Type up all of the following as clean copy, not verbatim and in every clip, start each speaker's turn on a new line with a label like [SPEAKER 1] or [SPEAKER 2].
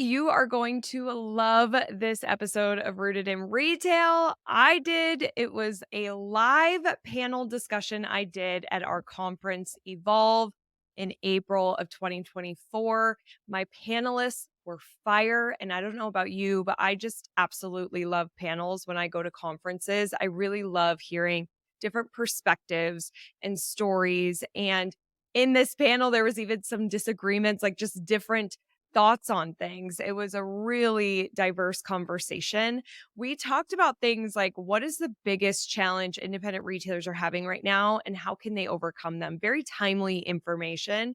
[SPEAKER 1] you are going to love this episode of Rooted in Retail. I did. It was a live panel discussion I did at our conference Evolve in April of 2024. My panelists were fire, and I don't know about you, but I just absolutely love panels when I go to conferences. I really love hearing different perspectives and stories. And in this panel, there was even some disagreements, like just different thoughts on things. It was a really diverse conversation. We talked about things like what is the biggest challenge independent retailers are having right now and how can they overcome them? Very timely information.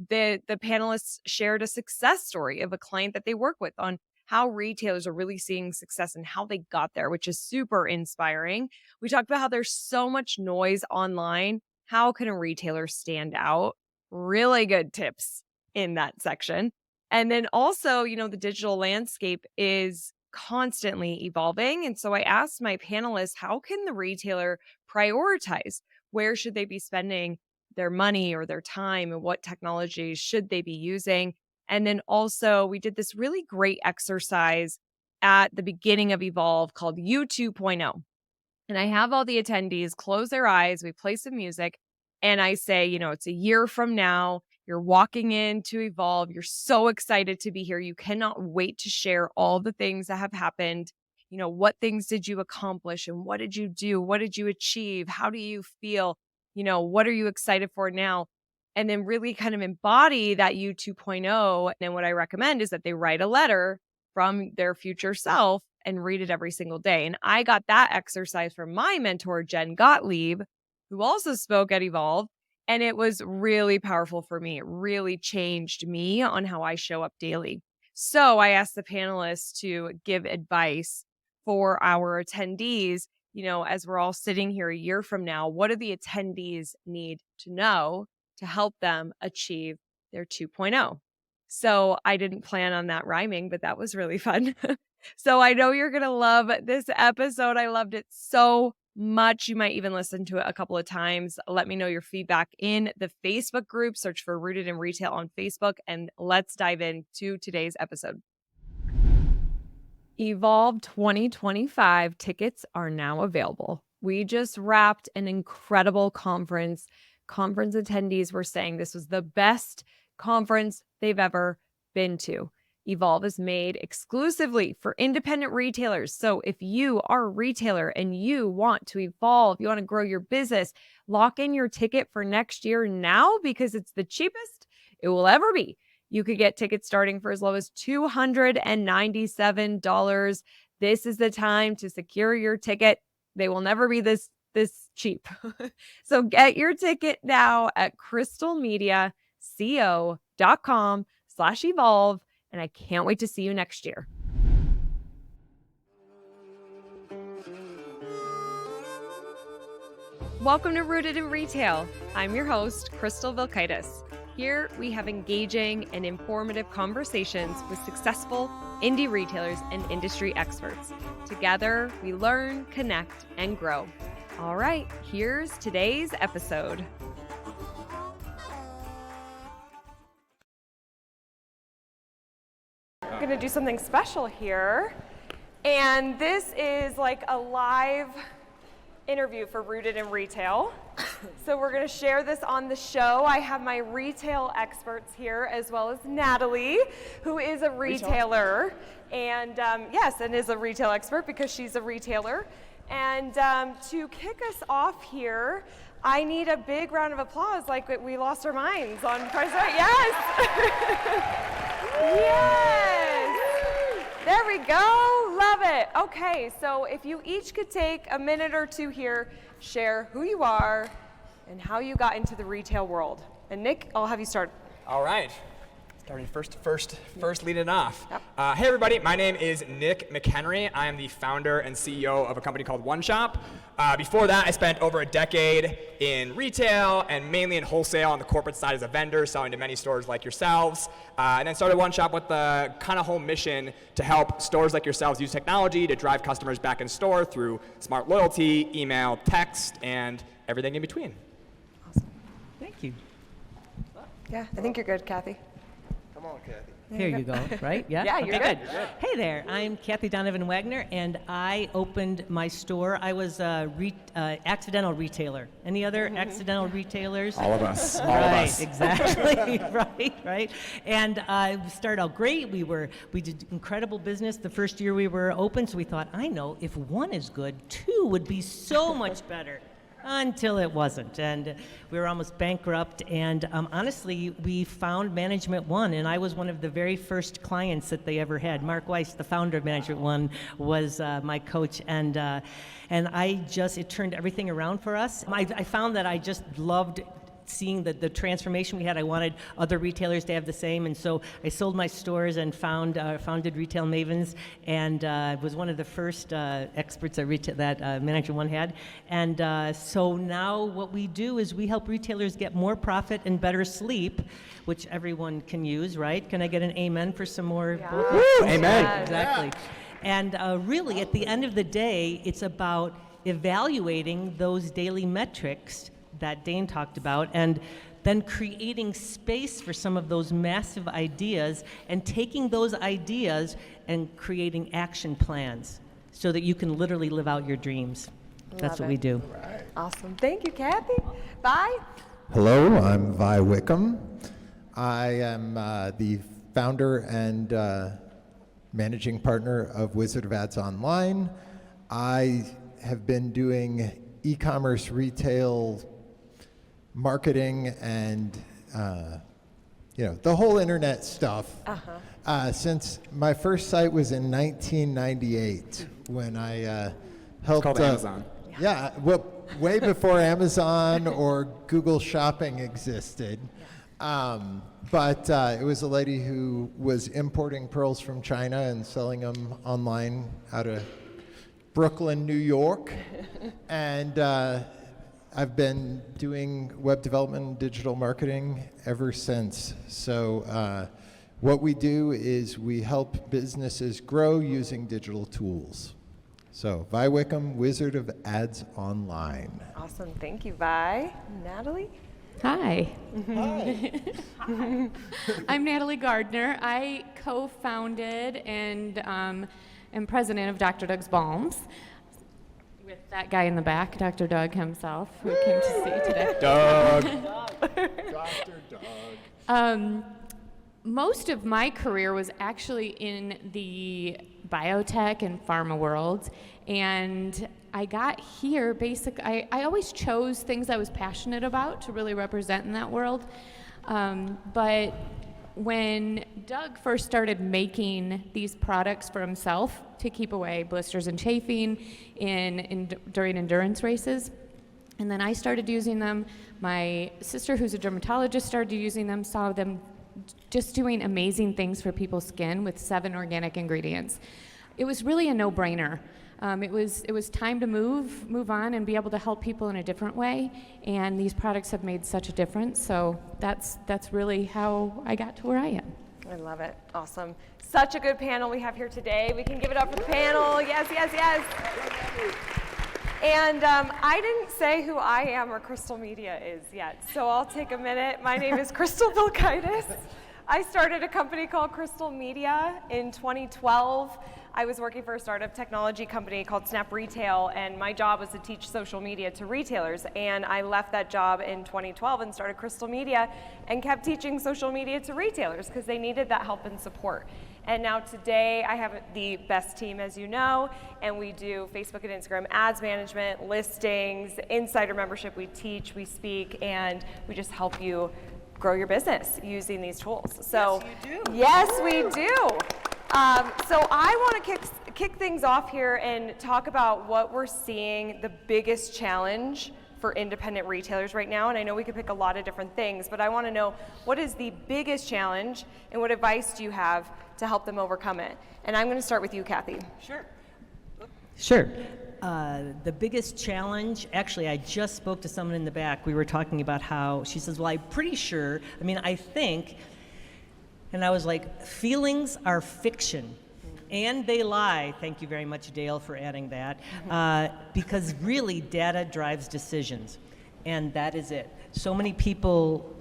[SPEAKER 1] The panelists shared a success story of a client that they work with on how retailers are really seeing success and how they got there, which is super inspiring. We talked about how there's so much noise online. How can a retailer stand out? Really good tips in that section. And then also, the digital landscape is constantly evolving. And so I asked my panelists, how can the retailer prioritize? Where should they be spending their money or their time, and what technologies should they be using? And then also, we did this really great exercise at the beginning of Evolve called U 2.0. And I have all the attendees close their eyes. We play some music. And I say, it's a year from now. You're walking in to Evolve. You're so excited to be here. You cannot wait to share all the things that have happened. What things did you accomplish and what did you do? What did you achieve? How do you feel? What are you excited for now? And then really kind of embody that U 2.0. And then what I recommend is that they write a letter from their future self and read it every single day. And I got that exercise from my mentor, Jen Gottlieb, who also spoke at Evolve. And it was really powerful for me. It really changed me on how I show up daily. So I asked the panelists to give advice for our attendees. As we're all sitting here a year from now, what do the attendees need to know to help them achieve their 2.0? So I didn't plan on that rhyming, but that was really fun. So I know you're going to love this episode. I loved it so much. You might even listen to it a couple of times. Let me know your feedback in the Facebook group. Search for Rooted in Retail on Facebook, and let's dive into today's episode. Evolve 2025 tickets are now available. We just wrapped an incredible conference. Conference attendees were saying this was the best conference they've ever been to. Evolve is made exclusively for independent retailers. So if you are a retailer and you want to evolve, you want to grow your business, lock in your ticket for next year now because it's the cheapest it will ever be. You could get tickets starting for as low as $297. This is the time to secure your ticket. They will never be this cheap. So get your ticket now at crystalmediaco.com/evolve. And I can't wait to see you next year. Welcome to Rooted in Retail. I'm your host, Crystal Vilkaitis. Here we have engaging and informative conversations with successful indie retailers and industry experts. Together, we learn, connect, and grow. All right, here's today's episode. We're going to do something special here. And this is like a live interview for Rooted in Retail. So we're going to share this on the show. I have my retail experts here, as well as Natalie, who is a retailer. And and is a retail expert because she's a retailer. And to kick us off here, I need a big round of applause, like we lost our minds on Price Right. Yes! Yes! There we go. Love it. Okay, so if you each could take a minute or two here, share who you are and how you got into the retail world. And Nick, I'll have you start.
[SPEAKER 2] All right. Starting first leading it off. Yep. Hey everybody, my name is Nick McHenry. I am the founder and CEO of a company called One Shop. Before that, I spent over a decade in retail and mainly in wholesale on the corporate side as a vendor, selling to many stores like yourselves. And then started One Shop with the kind of whole mission to help stores like yourselves use technology to drive customers back in store through smart loyalty, email, text, and everything in between.
[SPEAKER 1] Awesome.
[SPEAKER 3] Thank you.
[SPEAKER 1] Yeah, I think you're good, Kathy.
[SPEAKER 4] Come on, Kathy.
[SPEAKER 3] Here you go, right? Yeah?
[SPEAKER 1] Yeah, you're
[SPEAKER 3] Okay,
[SPEAKER 1] good.
[SPEAKER 3] Hey there, I'm Kathy Donovan Wagner, and I opened my store. I was a accidental retailer. Any other accidental retailers?
[SPEAKER 2] All of us. All of
[SPEAKER 3] Right,
[SPEAKER 2] us.
[SPEAKER 3] exactly. Right. And we started out great. We did incredible business the first year we were open, so we thought, I know, if one is good, two would be so much better. Until it wasn't, and we were almost bankrupt, and honestly, we found Management One, and I was one of the very first clients that they ever had. Mark Weiss, the founder of Management One, was my coach, and it turned everything around for us. I found that I just loved seeing the transformation we had. I wanted other retailers to have the same, and so I sold my stores and founded Retail Mavens, and was one of the first experts that Manager One had. And so now what we do is we help retailers get more profit and better sleep, which everyone can use, right? Can I get an amen for some more?
[SPEAKER 1] Yeah.
[SPEAKER 3] Both?
[SPEAKER 2] Woo, amen.
[SPEAKER 3] Yeah, exactly. And really, at the end of the day, it's about evaluating those daily metrics that Dane talked about, and then creating space for some of those massive ideas and taking those ideas and creating action plans so that you can literally live out your dreams. That's what we do.
[SPEAKER 4] Right.
[SPEAKER 1] Awesome. Thank you, Kathy. Bye.
[SPEAKER 4] Hello, I'm Vi Wickham. I am the founder and managing partner of Wizard of Ads Online. I have been doing e-commerce retail marketing and the whole internet stuff since my first site was in 1998 when I helped.
[SPEAKER 2] It's called Amazon.
[SPEAKER 4] Yeah, well, way before Amazon or Google Shopping existed. But it was a lady who was importing pearls from China and selling them online out of Brooklyn, New York. And I've been doing web development and digital marketing ever since. So what we do is we help businesses grow using digital tools. So Vi Wickham, Wizard of Ads Online.
[SPEAKER 1] Awesome. Thank you, Vi. Natalie?
[SPEAKER 5] Hi.
[SPEAKER 4] Hi.
[SPEAKER 5] I'm Natalie Gardner. I co-founded and am president of Dr. Doug's Balms with that guy in the back, Dr. Doug himself, who came to see today.
[SPEAKER 2] Doug.
[SPEAKER 4] Dr. Doug.
[SPEAKER 5] Most of my career was actually in the biotech and pharma world, and I got here I always chose things I was passionate about to really represent in that world. But when Doug first started making these products for himself to keep away blisters and chafing during endurance races, and then I started using them, my sister, who's a dermatologist, started using them, saw them just doing amazing things for people's skin with 7 organic ingredients. It was really a no-brainer. It was time to move on and be able to help people in a different way, and these products have made such a difference. So that's really how I got to where I am.
[SPEAKER 1] I love it. Awesome. Such a good panel we have here today. We can give it up for the panel. Yes, yes, yes. And I didn't say who I am or Crystal Media is yet, so I'll take a minute. My name is Crystal Vilkaitis. I started a company called Crystal Media in 2012. I was working for a startup technology company called Snap Retail, and my job was to teach social media to retailers. And I left that job in 2012 and started Crystal Media and kept teaching social media to retailers because they needed that help and support. And now today I have the best team, as you know, and we do Facebook and Instagram ads management, listings, insider membership. We teach, we speak, and we just help you grow your business using these tools. So
[SPEAKER 3] Yes, you do.
[SPEAKER 1] Yes, we do. So I want to kick things off here and talk about what we're seeing the biggest challenge for independent retailers right now. And I know we could pick a lot of different things, but I want to know, what is the biggest challenge and what advice do you have to help them overcome it? And I'm going to start with you, Kathy.
[SPEAKER 3] Sure. The biggest challenge, actually, I just spoke to someone in the back. We were talking about how, she says, well, I'm pretty sure, I think, and I was like, feelings are fiction. And they lie. Thank you very much, Dale, for adding that. Because really, data drives decisions. And that is it. So many people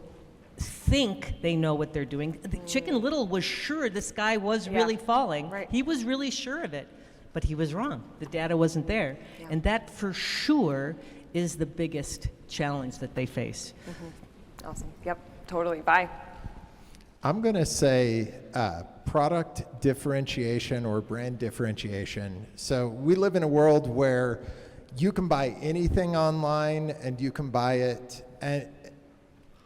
[SPEAKER 3] think they know what they're doing. The Chicken Little was sure the sky was really falling.
[SPEAKER 1] Right.
[SPEAKER 3] He was really sure of it, but he was wrong. The data wasn't there. And that for sure is the biggest challenge that they face.
[SPEAKER 1] Awesome. Yep, totally. Vi?
[SPEAKER 4] I'm going to say product differentiation or brand differentiation. So we live in a world where you can buy anything online and you can buy it at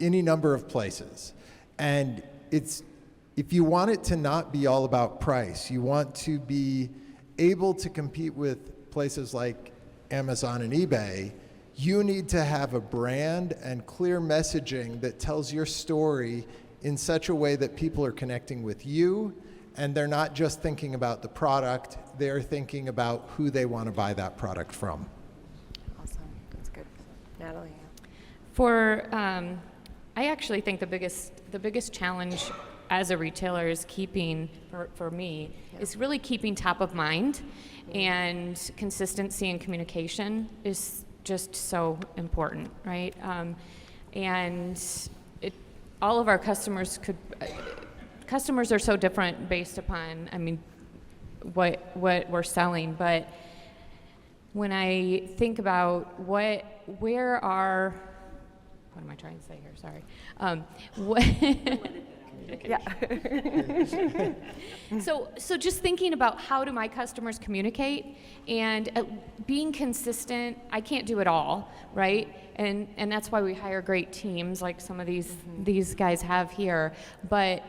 [SPEAKER 4] any number of places. And if you want it to not be all about price, you want to be able to compete with places like Amazon and eBay, you need to have a brand and clear messaging that tells your story in such a way that people are connecting with you, and they're not just thinking about the product, they're thinking about who they want to buy that product from.
[SPEAKER 1] Awesome. That's good. Natalie?
[SPEAKER 5] For, I actually think the biggest challenge as a retailer is keeping, for me, is really keeping top of mind, and consistency and communication is just so important, right? And all of our customers customers are so different based upon, I mean, what we're selling, but when I think about what am I trying to say here? Sorry. So just thinking about how do my customers communicate, and being consistent. I can't do it all, right? And that's why we hire great teams like some of these guys have here. But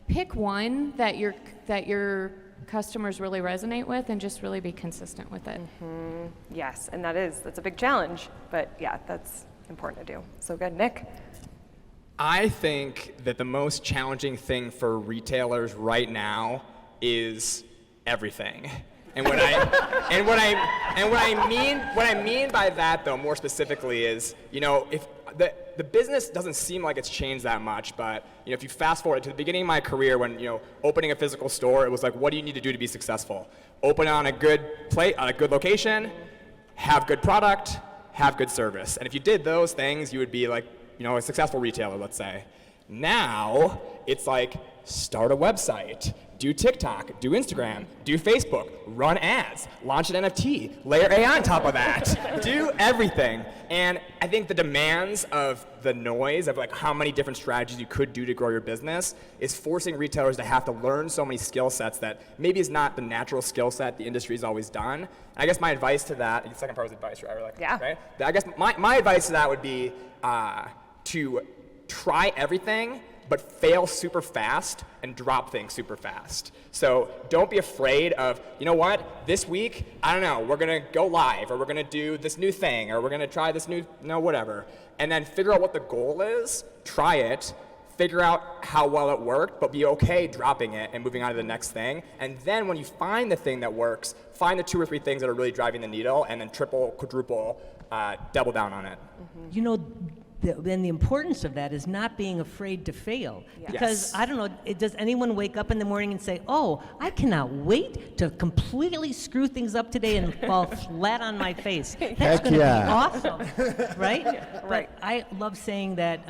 [SPEAKER 5] pick one that your customers really resonate with, and just really be consistent with it.
[SPEAKER 1] Yes, and that's a big challenge, but yeah, that's important to do. So good. Nick?
[SPEAKER 2] I think that the most challenging thing for retailers right now is everything. And what I mean by that, though, more specifically, is, you know, if the business doesn't seem like it's changed that much, but, you know, if you fast forward to the beginning of my career, when, you know, opening a physical store, it was like, what do you need to do to be successful? Open on a good location, have good product, have good service. And if you did those things, you would be like, you know, a successful retailer, let's say. Now, it's like, start a website, do TikTok, do Instagram, do Facebook, run ads, launch an NFT, layer AI on top of that, do everything. And I think the demands of the noise of like how many different strategies you could do to grow your business is forcing retailers to have to learn so many skill sets that maybe is not the natural skill set the industry's always done. And I guess my advice to that, the second part was advice, right? Like,
[SPEAKER 1] yeah.
[SPEAKER 2] Right? I guess my advice to that would be to try everything, but fail super fast and drop things super fast. So don't be afraid of, you know what, this week, I don't know, we're gonna go live, or we're gonna do this new thing, or we're gonna try this new, whatever. And then figure out what the goal is, try it, figure out how well it worked, but be okay dropping it and moving on to the next thing. And then when you find the thing that works, find the 2 or 3 things that are really driving the needle, and then triple, quadruple, double down on it.
[SPEAKER 3] You know, and the importance of that is not being afraid to fail.
[SPEAKER 1] Yes.
[SPEAKER 3] Because, I don't know, does anyone wake up in the morning and say, oh, I cannot wait to completely screw things up today and fall flat on my face? That's going to be awesome, right?
[SPEAKER 1] Right.
[SPEAKER 3] But I love saying that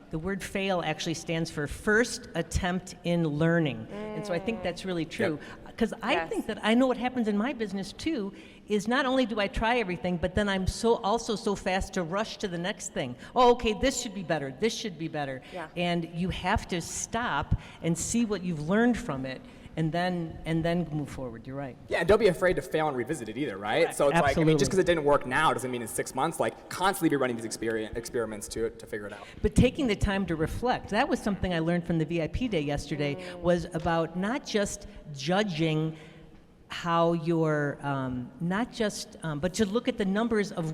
[SPEAKER 3] the word fail actually stands for first attempt in learning. And so I think that's really true. Because I think that I know what happens in my business too, is not only do I try everything, but then I'm also so fast to rush to the next thing. Oh, okay, this should be better, this should be better.
[SPEAKER 1] Yeah.
[SPEAKER 3] And you have to stop and see what you've learned from it, and then move forward. You're right.
[SPEAKER 2] Yeah, and don't be afraid to fail and revisit it either, right?
[SPEAKER 3] Correct.
[SPEAKER 2] So it's like, I mean,
[SPEAKER 3] Absolutely.
[SPEAKER 2] just because it didn't work now doesn't mean in 6 months, like, constantly be running these experiments to figure it out.
[SPEAKER 3] But taking the time to reflect, that was something I learned from the VIP day yesterday, was about not just judging how you're but to look at the numbers of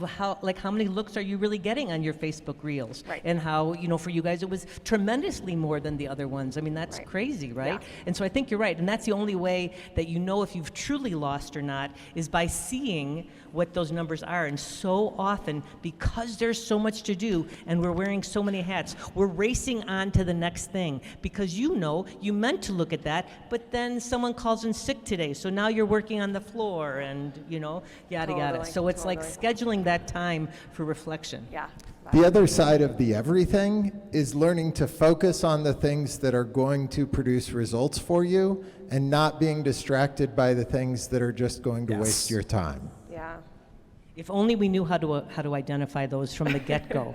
[SPEAKER 3] how many looks are you really getting on your Facebook Reels,
[SPEAKER 1] Right.
[SPEAKER 3] and how, you know, for you guys it was tremendously more than the other ones. I mean, that's crazy, right?
[SPEAKER 1] Yeah.
[SPEAKER 3] And so I think you're right, and that's the only way that you know if you've truly lost or not, is by seeing what those numbers are. And so often, because there's so much to do and we're wearing so many hats, we're racing on to the next thing, because you know you meant to look at that, but then someone calls in sick today, so now you're working on the floor, and, you know, yada yada.
[SPEAKER 1] Totally,
[SPEAKER 3] So it's like
[SPEAKER 1] totally.
[SPEAKER 3] scheduling that time for reflection.
[SPEAKER 1] Yeah.
[SPEAKER 4] The other side of the everything is learning to focus on the things that are going to produce results for you and not being distracted by the things that are just going to waste your time.
[SPEAKER 1] Yeah.
[SPEAKER 3] If only we knew how to identify those from the get-go.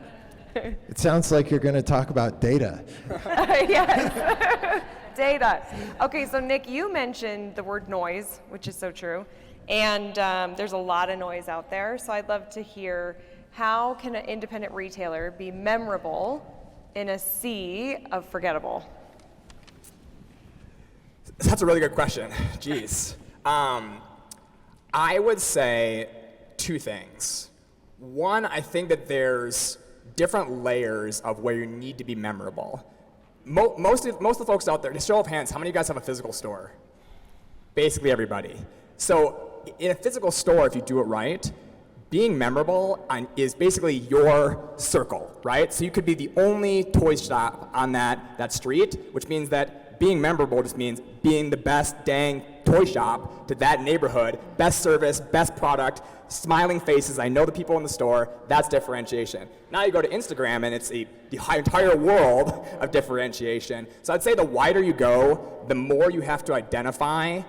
[SPEAKER 4] It sounds like you're going to talk about data.
[SPEAKER 1] Yes. Data. Okay, so Nick, you mentioned the word noise, which is so true. And there's a lot of noise out there. So I'd love to hear, how can an independent retailer be memorable in a sea of forgettable?
[SPEAKER 2] That's a really good question. Jeez. I would say two things. One, I think that there's different layers of where you need to be memorable. Most of the folks out there, just show of hands, how many of you guys have a physical store? Basically everybody. So in a physical store, if you do it right, being memorable is basically your circle, right? So you could be the only toy shop on that street, which means that being memorable just means being the best dang toy shop to that neighborhood, best service, best product, smiling faces. I know the people in the store. That's differentiation. Now you go to Instagram, and it's the entire world of differentiation. So I'd say the wider you go, the more you have to identify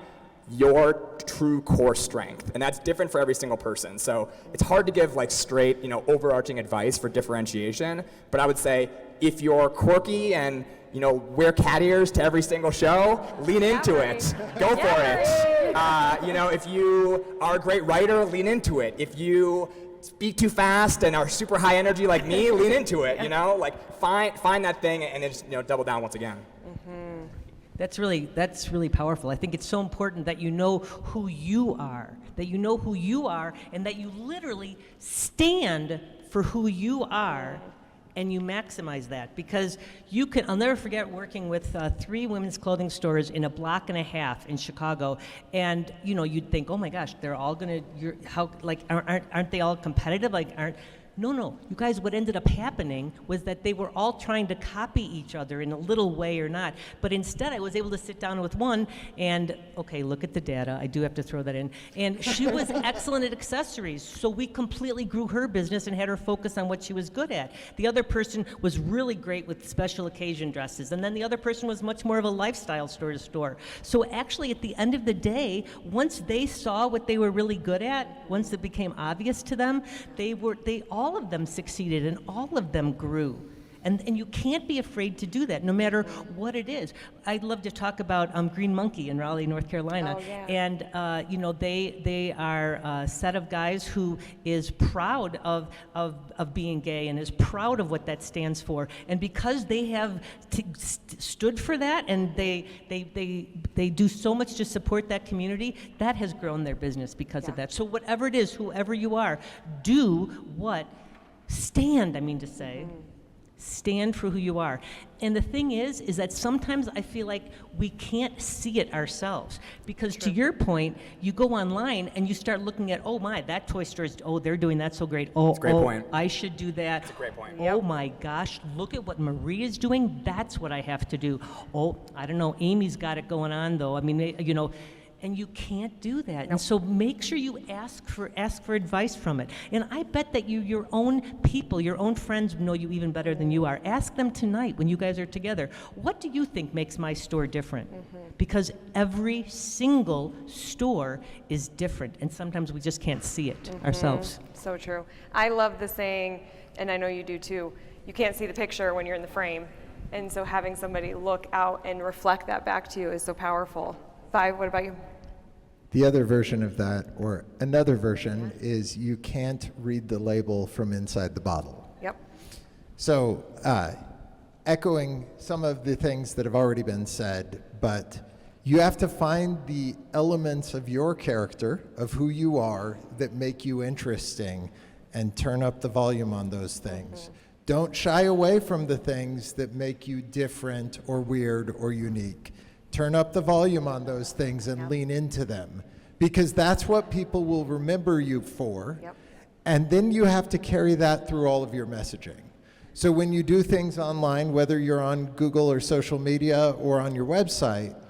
[SPEAKER 2] your true core strength, and that's different for every single person. So it's hard to give like straight, overarching advice for differentiation. But I would say if you're quirky and wear cat ears to every single show, lean into it. Go for it. If you are a great writer, lean into it. If you speak too fast and are super high energy like me, lean into it. Find that thing and then just double down once again.
[SPEAKER 1] Mm-hmm.
[SPEAKER 3] That's really powerful. I think it's so important that you know who you are, and that you literally stand for who you are, and you maximize that. Because I'll never forget working with 3 women's clothing stores in a block and a half in Chicago, and you'd think, oh my gosh, they're all aren't they all competitive? No, you guys, what ended up happening was that they were all trying to copy each other in a little way or not. But instead, I was able to sit down with one and, okay, look at the data. I do have to throw that in. And she was excellent at accessories, so we completely grew her business and had her focus on what she was good at. The other person was really great with special occasion dresses, and then the other person was much more of a lifestyle store-to-store. So actually, at the end of the day, once they saw what they were really good at, once it became obvious to them, all of them succeeded and all of them grew. And you can't be afraid to do that, no matter what it is. I'd love to talk about Green Monkey in Raleigh, North Carolina.
[SPEAKER 1] Oh, yeah.
[SPEAKER 3] And they are a set of guys who is proud of being gay and is proud of what that stands for. And because they have stood for that, and they do so much to support that community, that has grown their business because of that. So whatever it is, whoever you are, stand for who you are. And the thing is that sometimes I feel like we can't see it ourselves. Because to your point, you go online and you start looking at, oh my, that toy store is, they're doing that so great.
[SPEAKER 2] That's a great point.
[SPEAKER 3] I should do that.
[SPEAKER 2] That's a great point.
[SPEAKER 3] Oh my gosh, look at what Marie is doing. That's what I have to do. Oh, I don't know, Amy's got it going on though. I mean, and you can't do that. And so make sure you ask for advice from it. And I bet that your own people, your own friends know you even better than you are. Ask them tonight when you guys are together, what do you think makes my store different? Mm-hmm. Because every single store is different, and sometimes we just can't see it ourselves.
[SPEAKER 1] So true. I love the saying, and I know you do too, you can't see the picture when you're in the frame. And so having somebody look out and reflect that back to you is so powerful. Vi, what about you?
[SPEAKER 4] The other version of that, or another version, is you can't read the label from inside the bottle.
[SPEAKER 1] Yep.
[SPEAKER 4] So, echoing some of the things that have already been said, but you have to find the elements of your character, of who you are, that make you interesting, and turn up the volume on those things. Mm-hmm. Don't shy away from the things that make you different or weird or unique. Turn up the volume on those things and lean into them, because that's what people will remember you for. Yep. And then you have to carry that through all of your messaging. So when you do things online, whether you're on Google or social media or on your website,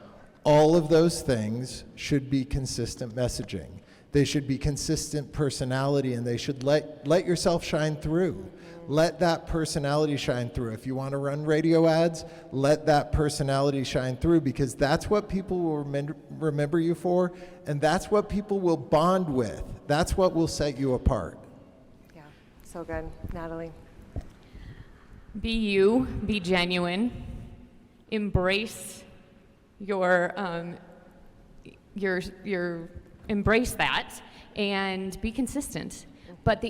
[SPEAKER 4] all of those things should be consistent messaging. They should be consistent personality, and they should let yourself shine through. Let that personality shine through. If you want to run radio ads, let that personality shine through, because that's what people will remember you for, and that's what people will bond with. That's what will set you apart.
[SPEAKER 1] Yeah, so good. Natalie?
[SPEAKER 5] Be you, be genuine, embrace your embrace that, and be consistent. But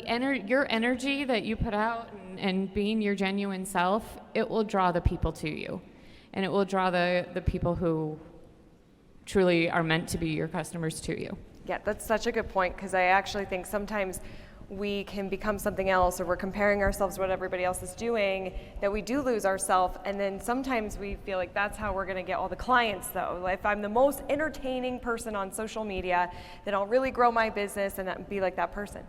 [SPEAKER 5] your energy that you put out and being your genuine self, it will draw the people to you, and it will draw the people who truly are meant to be your customers to you.
[SPEAKER 1] Yeah, that's such a good point, because I actually think sometimes we can become something else, or we're comparing ourselves to what everybody else is doing, that we do lose ourselves, and then sometimes we feel like that's how we're going to get all the clients, though. If I'm the most entertaining person on social media, then I'll really grow my business and be like that person.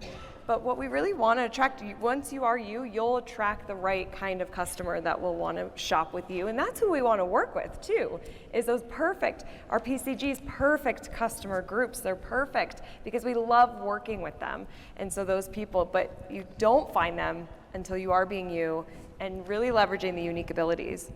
[SPEAKER 1] But what we really want to attract, once you are you, you'll attract the right kind of customer that will want to shop with you. And that's who we want to work with too, is those perfect, our PCGs, perfect customer groups. They're perfect because we love working with them. And so those people, but you don't find them until you are being you and really leveraging the unique abilities.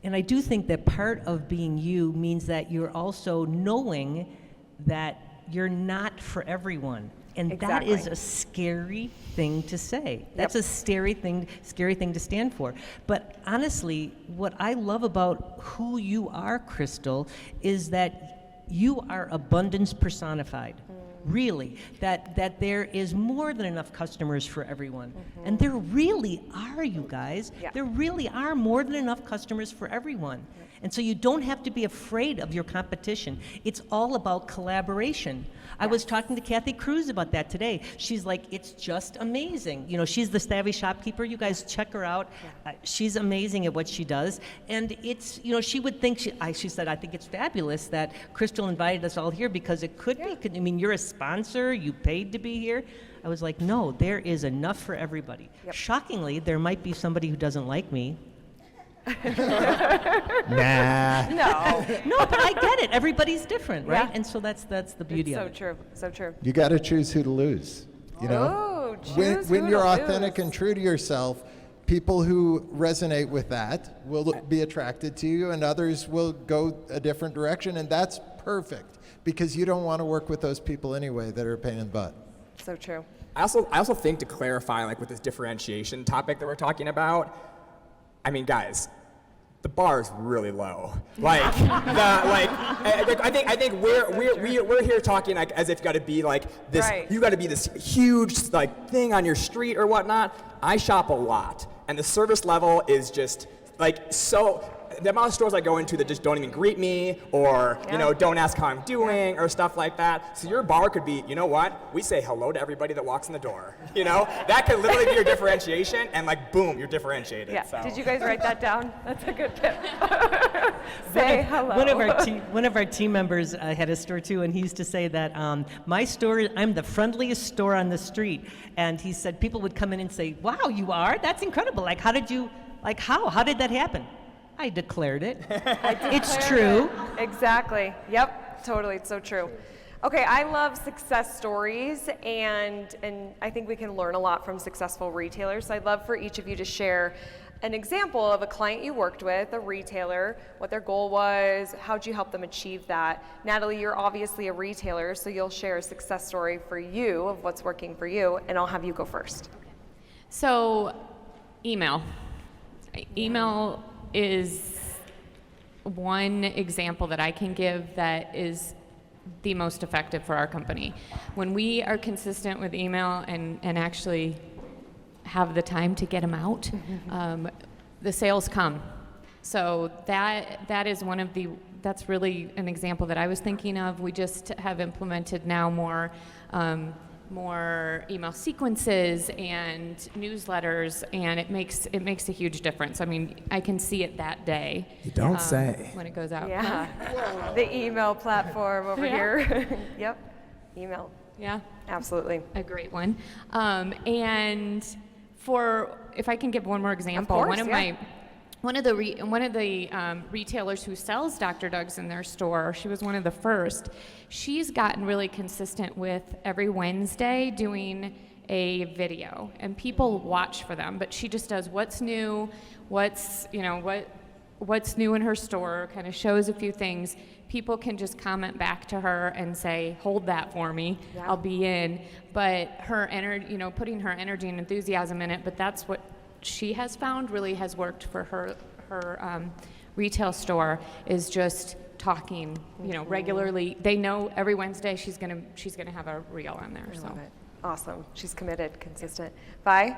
[SPEAKER 3] And I do think that part of being you means that you're also knowing that you're not for everyone. And
[SPEAKER 1] Exactly.
[SPEAKER 3] that is a scary thing to say. That's a scary thing to stand for. But honestly, what I love about who you are, Crystal, is that you are abundance personified. Really, that there is more than enough customers for everyone. And there really are, you guys.
[SPEAKER 1] Yeah.
[SPEAKER 3] There really are more than enough customers for everyone. And so you don't have to be afraid of your competition. It's all about collaboration. I was talking to Kathy Cruz about that today. She's like, it's just amazing. You know, she's the Savvy Shopkeeper. You guys check her out. She's amazing at what she does. And it's, you know, she would think, she said, I think it's fabulous that Crystal invited us all here, because it could be, I mean, you're a sponsor, you paid to be here. I was like, no, there is enough for everybody.
[SPEAKER 1] Yep.
[SPEAKER 3] Shockingly, there might be somebody who doesn't like me.
[SPEAKER 4] Nah.
[SPEAKER 3] No, but I get it. Everybody's different, right?
[SPEAKER 1] Yeah.
[SPEAKER 3] And so that's the beauty
[SPEAKER 1] It's
[SPEAKER 3] of
[SPEAKER 1] so
[SPEAKER 3] it.
[SPEAKER 1] true, so true.
[SPEAKER 4] You got to choose who to lose. You know,
[SPEAKER 1] Oh, choose
[SPEAKER 4] when
[SPEAKER 1] who
[SPEAKER 4] you're
[SPEAKER 1] to
[SPEAKER 4] authentic
[SPEAKER 1] lose.
[SPEAKER 4] and true to yourself, people who resonate with that will be attracted to you, and others will go a different direction, and that's perfect, because you don't want to work with those people anyway that are a pain in the butt.
[SPEAKER 1] So true.
[SPEAKER 2] I also think, to clarify, like with this differentiation topic that we're talking about, I mean, guys, the bar is really low. I think we're here talking like as if you got to be like this.
[SPEAKER 1] Right.
[SPEAKER 2] You got to be this huge like thing on your street or whatnot. I shop a lot, and the service level is just like so. The amount of stores I go into that just don't even greet me, or you know, don't ask how I'm doing, or stuff like that. So your bar could be, you know what? We say hello to everybody that walks in the door. You know, that could literally be your differentiation, and like, boom, you're differentiated.
[SPEAKER 1] Yeah.
[SPEAKER 2] So.
[SPEAKER 1] Did you guys write that down? That's a good tip. Say hello.
[SPEAKER 3] One of our team members had a store too, and he used to say that my store, I'm the friendliest store on the street. And he said people would come in and say, "Wow, you are? That's incredible! Like, how did that happen?" I declared it. It's true.
[SPEAKER 1] Exactly. Yep. Totally. It's so true. Okay, I love success stories, and I think we can learn a lot from successful retailers. So I'd love for each of you to share an example of a client you worked with, a retailer, what their goal was, how'd you help them achieve that. Natalie, you're obviously a retailer, so you'll share a success story for you of what's working for you, and I'll have you go first.
[SPEAKER 5] So, email. Email is one example that I can give that is the most effective for our company. When we are consistent with email and actually have the time to get them out, the sales come. So that is one of that's really an example that I was thinking of. We just have implemented now more email sequences and newsletters, and it makes a huge difference. I mean, I can see it that day.
[SPEAKER 2] You don't say.
[SPEAKER 5] When it goes out.
[SPEAKER 1] Yeah, the email platform over here. Yep, email.
[SPEAKER 5] Yeah,
[SPEAKER 1] Absolutely.
[SPEAKER 5] a great one. And if I can give one more example,
[SPEAKER 1] course,
[SPEAKER 5] one of
[SPEAKER 1] yeah.
[SPEAKER 5] one of the retailers who sells Dr. Doug's in their store, she was one of the first. She's gotten really consistent with every Wednesday doing a video, and people watch for them. But she just does what's new, what's new in her store, kind of shows a few things. People can just comment back to her and say, hold that for me, I'll be in. But her energy, putting her energy and enthusiasm in it, but that's what she has found really has worked for her retail store, is just talking, regularly. They know every Wednesday she's gonna have a reel on there.
[SPEAKER 6] I
[SPEAKER 5] So
[SPEAKER 6] love it. Awesome. She's committed, consistent. Vi?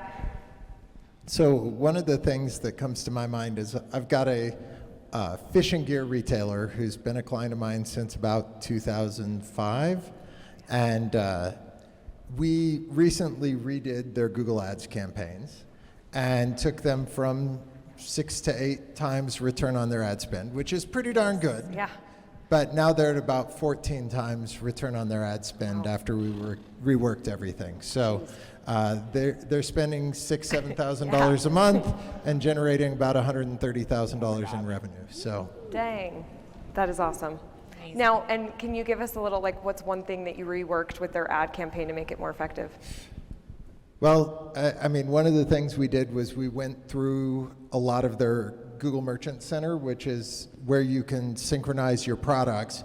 [SPEAKER 4] So one of the things that comes to my mind is I've got a fishing gear retailer who's been a client of mine since about 2005, and we recently redid their Google Ads campaigns and took them from 6 to 8 times return on their ad spend, which is pretty darn good.
[SPEAKER 6] Yeah.
[SPEAKER 4] But now they're at about 14 times return on their ad spend after we reworked everything. So they're spending $6,000-$7,000 a month and generating about $130,000 in revenue. So
[SPEAKER 6] Dang. That is awesome. Now, and can you give us a little, what's one thing that you reworked with their ad campaign to make it more effective?
[SPEAKER 4] Well, I mean, one of the things we did was we went through a lot of their Google Merchant Center, which is where you can synchronize your products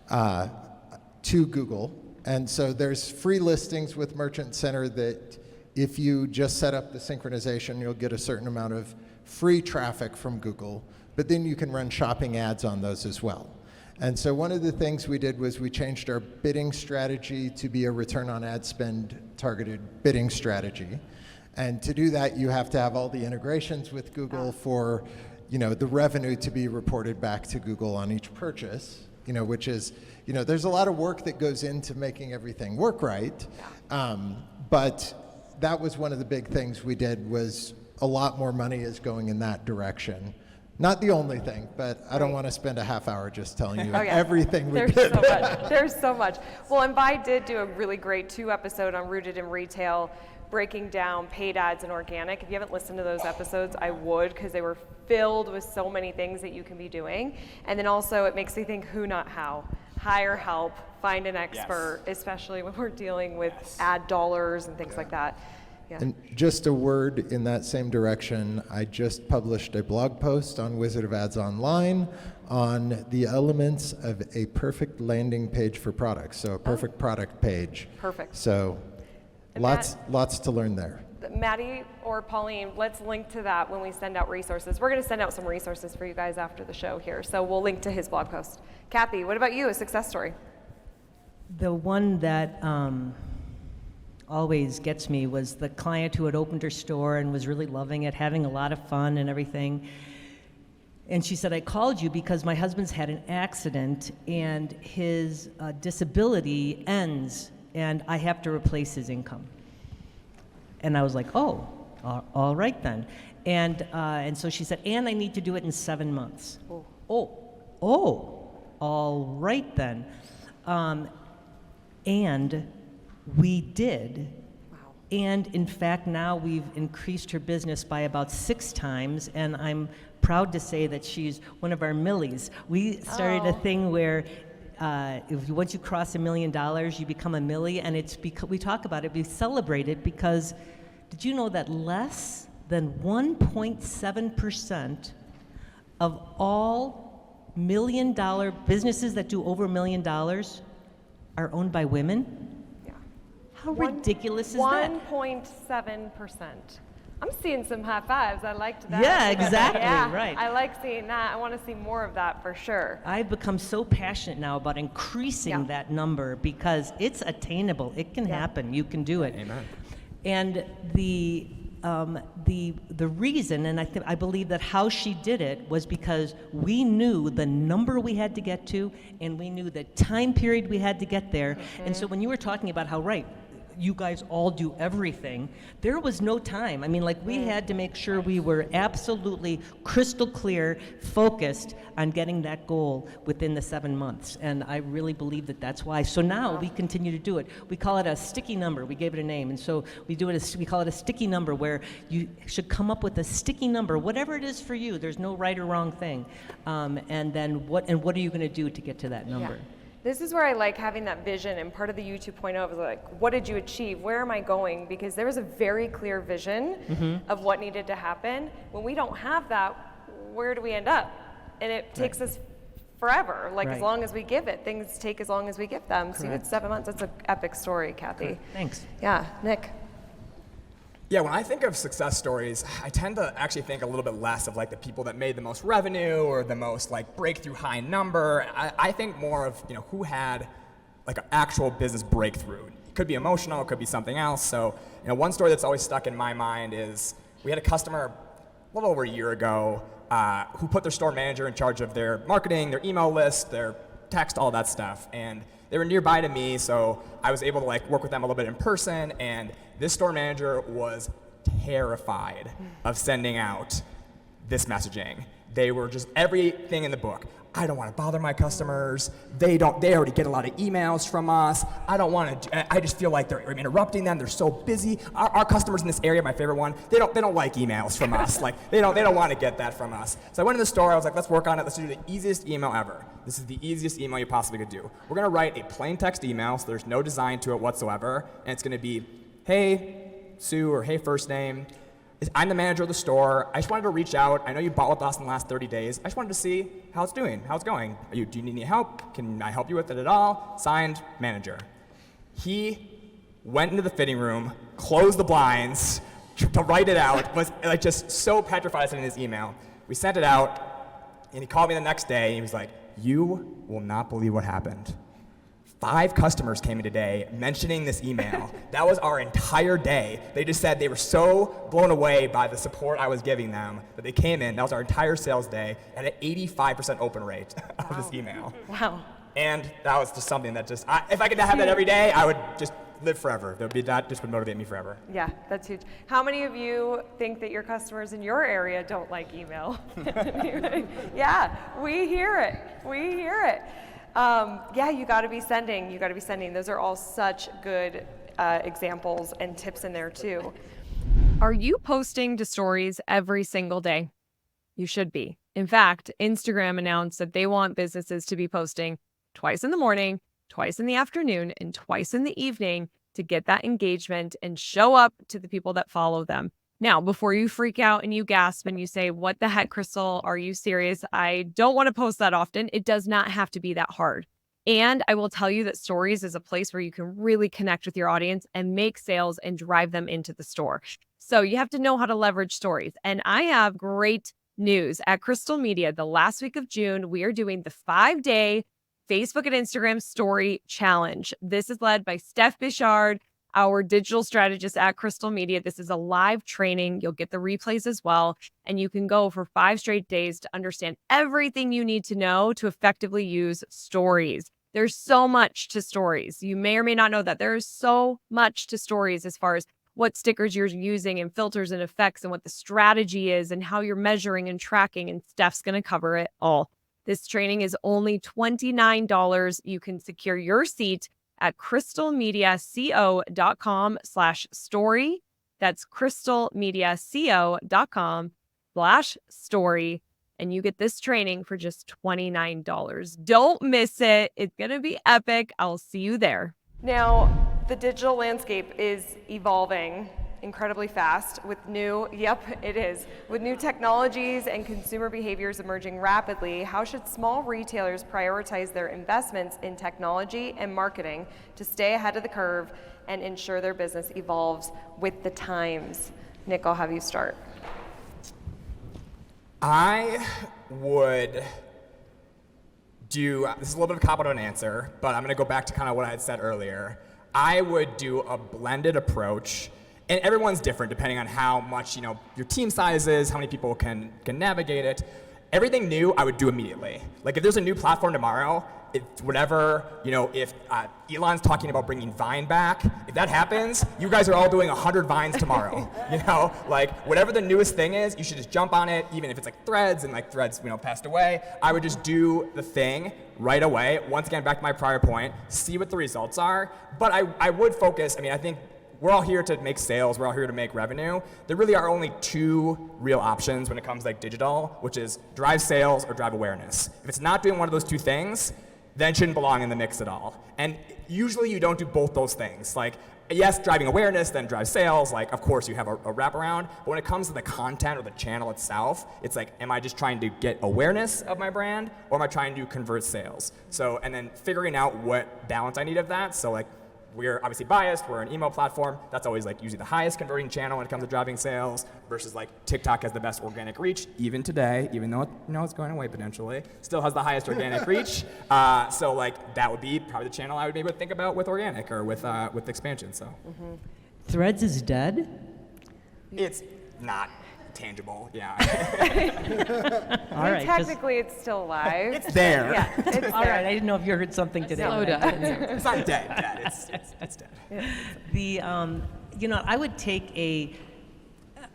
[SPEAKER 4] to Google. And so there's free listings with Merchant Center that if you just set up the synchronization, you'll get a certain amount of free traffic from Google, but then you can run shopping ads on those as well. And so one of the things we did was we changed our bidding strategy to be a return on ad spend targeted bidding strategy. And to do that, you have to have all the integrations with Google for, the revenue to be reported back to Google on each purchase, which is, there's a lot of work that goes into making everything work right. But that was one of the big things we did, was a lot more money is going in that direction. Not the only thing, but I don't want to spend a half hour just telling you everything we did.
[SPEAKER 6] There's so much. There's so much. Well, and Vi did do a really great 2-episode on Rooted in Retail, breaking down paid ads and organic. If you haven't listened to those episodes, I would, because they were filled with so many things that you can be doing. And then also it makes me think who, not how. Hire help, find an expert, especially when we're dealing with ad dollars and things like that. Yeah.
[SPEAKER 4] And just a word in that same direction, I just published a blog post on Wizard of Ads Online on the elements of a perfect landing page for products, so a perfect product page.
[SPEAKER 6] Perfect.
[SPEAKER 4] So
[SPEAKER 6] And
[SPEAKER 4] lots to learn there.
[SPEAKER 6] Maddie or Pauline, let's link to that when we send out resources. We're going to send out some resources for you guys after the show here, so we'll link to his blog post. Kathy, what about you, a success story?
[SPEAKER 3] The one that always gets me was the client who had opened her store and was really loving it, having a lot of fun and everything. And she said, I called you because my husband's had an accident and his disability ends and I have to replace his income. And I was like, oh, all right then. And so she said, and I need to do it in 7 months. Oh, all right then. And we did.
[SPEAKER 6] Wow.
[SPEAKER 3] And in fact, now we've increased her business by about 6 times, and I'm proud to say that she's one of our millies. We started a thing where once you cross $1 million, you become a millie, and it's we talk about it, we celebrate it, because did you know that less than 1.7% of all $1 million businesses that do over $1 million are owned by women? How ridiculous is that?
[SPEAKER 6] 1.7%. I'm seeing some high fives. I liked that.
[SPEAKER 3] Yeah, exactly,
[SPEAKER 6] yeah,
[SPEAKER 3] right.
[SPEAKER 6] I like seeing that. I want to see more of that for sure.
[SPEAKER 3] I've become so passionate now about increasing that number because it's attainable. It can happen. You can do it.
[SPEAKER 2] Amen.
[SPEAKER 3] And the reason, and I believe that how she did it was because we knew the number we had to get to, and we knew the time period we had to get there. And so when you were talking about how, you guys all do everything. There was no time. I mean, like, we had to make sure we were absolutely crystal clear, focused on getting that goal within the 7 months. And I really believe that that's why. So now we continue to do it. We call it a sticky number. We gave it a name. And so we call it a sticky number, where you should come up with a sticky number, whatever it is for you. There's no right or wrong thing. And then what are you going to do to get to that number?
[SPEAKER 6] Yeah. This is where I like having that vision, and part of the U 2.0 was like, what did you achieve? Where am I going? Because there was a very clear vision of what needed to happen. When we don't have that, where do we end up? And it takes us forever. Like, as long as we give it, things take as long as we give them. So it's 7 months. That's an epic story, Kathy.
[SPEAKER 3] Correct. Thanks.
[SPEAKER 6] Yeah, Nick.
[SPEAKER 2] Yeah, when I think of success stories, I tend to actually think a little bit less of like the people that made the most revenue or the most like breakthrough high number. I think more of, you know, who had like an actual business breakthrough. It could be emotional, it could be something else. So, you know, one story that's always stuck in my mind is we had a customer a little over a year ago who put their store manager in charge of their marketing, their email list, their text, all that stuff. And they were nearby to me, so I was able to like work with them a little bit in person, and this store manager was terrified of sending out this messaging. They were just everything in the book. I don't want to bother my customers. They already get a lot of emails from us. I just feel like they're interrupting them. They're so busy. Our customers in this area, my favorite one, they don't like emails from us. Like they don't want to get that from us. So I went in the store, I was like, let's work on it. Let's do the easiest email ever. This is the easiest email you possibly could do. We're gonna write a plain text email, so there's no design to it whatsoever, and it's gonna be, hey, Sue, or hey, first name. I'm the manager of the store. I just wanted to reach out. I know you bought with us in the last 30 days. I just wanted to see how it's doing, how it's going. Do you need any help? Can I help you with it at all? Signed, manager. He went into the fitting room, closed the blinds to write it out, was like just so petrified in his email. We sent it out, and he called me the next day, and he was like, you will not believe what happened. 5 customers came in today mentioning this email. That was our entire day. They just said they were so blown away by the support I was giving them that they came in. That was our entire sales day at an 85% open rate of this email.
[SPEAKER 6] Wow.
[SPEAKER 2] And that was just something that just, if I could have that every day, I would just live forever. That just would motivate me forever.
[SPEAKER 6] Yeah, that's huge. How many of you think that your customers in your area don't like email? Yeah, we hear it. We hear it. Yeah, you got to be sending. You got to be sending. Those are all such good examples and tips in there too.
[SPEAKER 1] Are you posting to stories every single day? You should be. In fact, Instagram announced that they want businesses to be posting twice in the morning, twice in the afternoon, and twice in the evening to get that engagement and show up to the people that follow them. Now, before you freak out and you gasp and you say, what the heck, Crystal, are you serious? I don't want to post that often. It does not have to be that hard. And I will tell you that stories is a place where you can really connect with your audience and make sales and drive them into the store. So you have to know how to leverage stories. And I have great news. At Crystal Media, the last week of June, we are doing the 5-day Facebook and Instagram story challenge. This is led by Steph Bichard, our digital strategist at Crystal Media. This is a live training. You'll get the replays as well. And you can go for 5 straight days to understand everything you need to know to effectively use stories. There's so much to stories. You may or may not know that. There is so much to stories as far as what stickers you're using and filters and effects and what the strategy is and how you're measuring and tracking. And Steph's going to cover it all. This training is only $29. You can secure your seat at crystalmediaco.com/story. That's crystalmediaco.com/story. And you get this training for just $29. Don't miss it. It's going to be epic. I'll see you there.
[SPEAKER 6] Now, the digital landscape is evolving incredibly fast with new technologies and consumer behaviors emerging rapidly. How should small retailers prioritize their investments in technology and marketing to stay ahead of the curve and ensure their business evolves with the times? Nick, I'll have you start.
[SPEAKER 2] I would do, this is a little bit of a cop-out of an answer, but I'm going to go back to kind of what I had said earlier. I would do a blended approach. And everyone's different depending on how much, your team size is, how many people can navigate it. everything new I would do immediately. Like if there's a new platform tomorrow, if Elon's talking about bringing Vine back, if that happens, you guys are all doing 100 Vines tomorrow. Like whatever the newest thing is, you should just jump on it, even if it's like Threads and like Threads, passed away. I would just do the thing right away. Once again, back to my prior point, see what the results are. But I would focus, I think we're all here to make sales, we're all here to make revenue. There really are only two real options when it comes to like digital, which is drive sales or drive awareness. If it's not doing one of those two things, then it shouldn't belong in the mix at all. And usually you don't do both those things. Like, yes, driving awareness, then drive sales, like of course you have a wraparound, but when it comes to the content or the channel itself, it's like, am I just trying to get awareness of my brand, or am I trying to convert sales? So, and then figuring out what balance I need of that. So like, we're obviously biased, we're an email platform, that's always like usually the highest converting channel when it comes to driving sales, versus like TikTok has the best organic reach, even today, even though it's going away potentially, still has the highest organic reach. So like that would be probably the channel I would maybe think about with organic or with expansion. So
[SPEAKER 3] Threads is dead?
[SPEAKER 2] It's not tangible, yeah.
[SPEAKER 3] All right,
[SPEAKER 6] technically it's still alive.
[SPEAKER 2] It's there.
[SPEAKER 6] Yeah, it's
[SPEAKER 3] all
[SPEAKER 6] there.
[SPEAKER 3] right, I didn't know if you heard something today.
[SPEAKER 5] Slow down.
[SPEAKER 2] It's not dead. It's dead.
[SPEAKER 3] I would take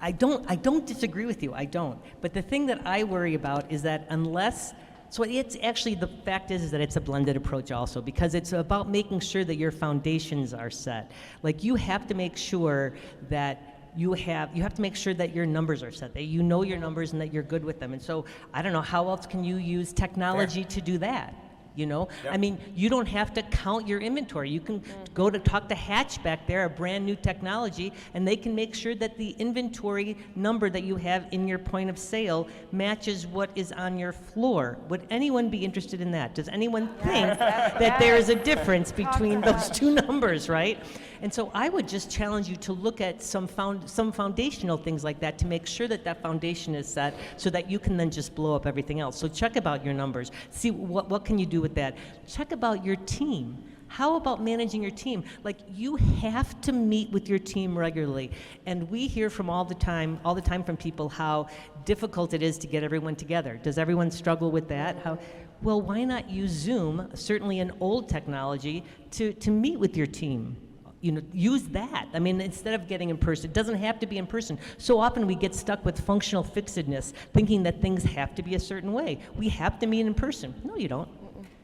[SPEAKER 3] I don't disagree with you, I don't. But the thing that I worry about is that it's actually, the fact is that it's a blended approach also, because it's about making sure that your foundations are set. Like you have to make sure that you have to make sure that your numbers are set, that you know your numbers and that you're good with them. And so I don't know, how else can you use technology to do that? Yep. You don't have to count your inventory. You can go to talk to Hatch back there, a brand new technology, and they can make sure that the inventory number that you have in your point of sale matches what is on your floor. Would anyone be interested in that? Does anyone think that there is a difference between those two numbers, right? And so I would just challenge you to look at some foundational things like that to make sure that foundation is set so that you can then just blow up everything else. So check about your numbers. See what can you do with that. Check about your team. How about managing your team? Like, you have to meet with your team regularly. And we hear from all the time from people how difficult it is to get everyone together. Does everyone struggle with that? Well, why not use Zoom, certainly an old technology, to meet with your team? Use that. Instead of getting in person, it doesn't have to be in person. So often we get stuck with functional fixedness, thinking that things have to be a certain way. We have to meet in person. No, you don't.